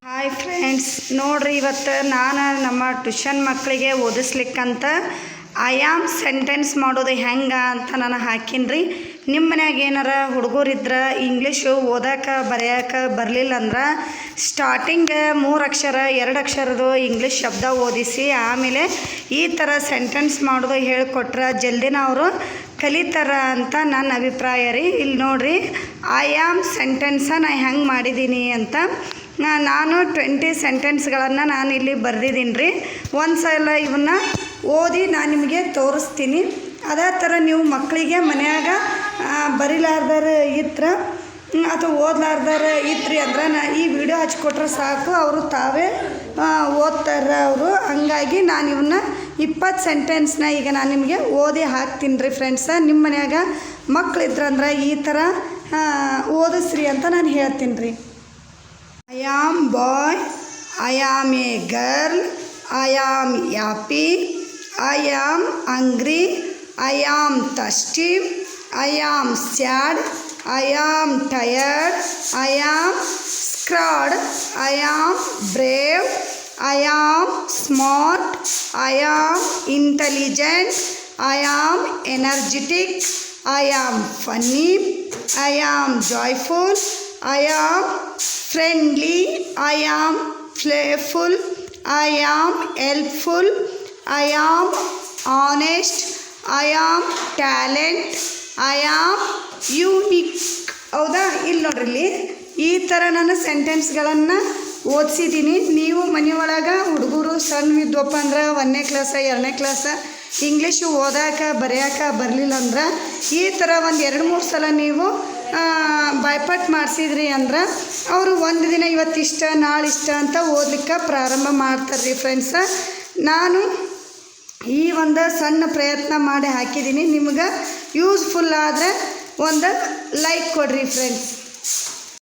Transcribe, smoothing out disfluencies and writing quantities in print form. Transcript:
Hi friends, ನೋಡ್ರಿ ಇವತ್ತು ನಾನು ನಮ್ಮ ಟ್ಯೂಷನ್ ಮಕ್ಕಳಿಗೆ ಓದಿಸ್ಲಿಕ್ಕಂತ ಐ ಆಮ್ ಸೆಂಟೆನ್ಸ್ ಮಾಡೋದು ಹೆಂಗೆ ಅಂತ ನಾನು ಹಾಕಿನ್ರಿ. ನಿಮ್ಮ ಮನ್ಯಾಗ ಏನಾರ ಹುಡುಗರಿದ್ರೆ ಇಂಗ್ಲೀಷು ಓದಕ್ಕೆ ಬರೆಯೋಕೆ ಬರಲಿಲ್ಲ ಅಂದ್ರೆ ಸ್ಟಾರ್ಟಿಂಗ್ 3 ಅಕ್ಷರ 2 ಅಕ್ಷರದ್ದು ಇಂಗ್ಲೀಷ್ ಶಬ್ದ ಓದಿಸಿ ಆಮೇಲೆ ಈ ಥರ ಸೆಂಟೆನ್ಸ್ ಮಾಡೋದು ಹೇಳಿಕೊಟ್ರೆ ಜಲ್ದಿನ ಅವರು ಕಲಿತಾರ ಅಂತ ನನ್ನ ಅಭಿಪ್ರಾಯ ರೀ. ಇಲ್ಲಿ ನೋಡಿರಿ, ಐ ಆಮ್ ಸೆಂಟೆನ್ಸ ನಾನು ಹೆಂಗೆ ಮಾಡಿದ್ದೀನಿ ಅಂತ ನಾನು 20 ಸೆಂಟೆನ್ಸ್ಗಳನ್ನು ನಾನು ಇಲ್ಲಿ ಬರೆದಿದ್ದೀನಿ ರೀ. ಒಂದು ಸಲ ಇವನ್ನ ಓದಿ ನಾನು ನಿಮಗೆ ತೋರಿಸ್ತೀನಿ. ಅದೇ ಥರ ನೀವು ಮಕ್ಕಳಿಗೆ ಮನ್ಯಾಗ ಬರಿಲಾರ್ದಾರ ಇದ್ರೆ ಅಥವಾ ಓದ್ಲಾರ್ದಾರ ಇದ್ರಿ ಅಂದ್ರೆ ಈ ವಿಡಿಯೋ ಹಚ್ಕೊಟ್ರೆ ಸಾಕು, ಅವರು ತಾವೇ ಓದ್ತಾರೆ ಅವರು. ಹಂಗಾಗಿ ನಾನು ಇವನ್ನ 20 ಸೆಂಟೆನ್ಸ್ನ ಈಗ ನಾನು ನಿಮಗೆ ಓದಿ ಹಾಕ್ತೀನಿ ರೀ ಫ್ರೆಂಡ್ಸ. ನಿಮ್ಮ ಮನ್ಯಾಗ ಮಕ್ಕಳಿದ್ರಂದ್ರೆ ಈ ಥರ ಓದಿಸ್ರಿ ಅಂತ ನಾನು ಹೇಳ್ತೀನಿ ರೀ. I am boy, I am a girl, I am happy, I am hungry, I am thirsty, I am sad, I am tired, I am scared, I am brave, I am smart, I am intelligent, I am energetic, I am funny, I am joyful, I am friendly, I am playful, I am helpful, I am honest, I am talent, I am unique. ಹೌದಾ? ಇಲ್ಲಿ ನೋಡ್ರಿ, ಈ ಥರ ನಾನು ಸೆಂಟೆನ್ಸ್ಗಳನ್ನು ಓದಿಸಿದ್ದೀನಿ. ನೀವು ಮನೆಯೊಳಗೆ ಹುಡುಗರು ಸಣ್ಣವಿದ್ವಪ್ಪ ಅಂದ್ರೆ 1ನೇ ಕ್ಲಾಸ 2ನೇ ಕ್ಲಾಸ ಇಂಗ್ಲೀಷು ಓದಾಕ ಬರೆಯೋಕ ಬರಲಿಲ್ಲ ಅಂದ್ರೆ ಈ ಥರ ಒಂದು 2-3 ಸಲ ನೀವು ಬಾಯ್ಪಾಟ್ ಮಾಡಿಸಿದ್ರಿ ಅಂದ್ರೆ ಅವರು ಒಂದು ದಿನ ಇವತ್ತಿಷ್ಟ ನಾಳೆ ಇಷ್ಟ ಅಂತ ಓದ್ಲಿಕ್ಕೆ ಪ್ರಾರಂಭ ಮಾಡ್ತಾರೆ ರೀ ಫ್ರೆಂಡ್ಸ. ನಾನು ಈ ಒಂದು ಸಣ್ಣ ಪ್ರಯತ್ನ ಮಾಡಿ ಹಾಕಿದ್ದೀನಿ. ನಿಮ್ಗೆ ಯೂಸ್ಫುಲ್ ಆದರೆ ಒಂದು ಲೈಕ್ ಕೊಡ್ರಿ ಫ್ರೆಂಡ್ಸ್.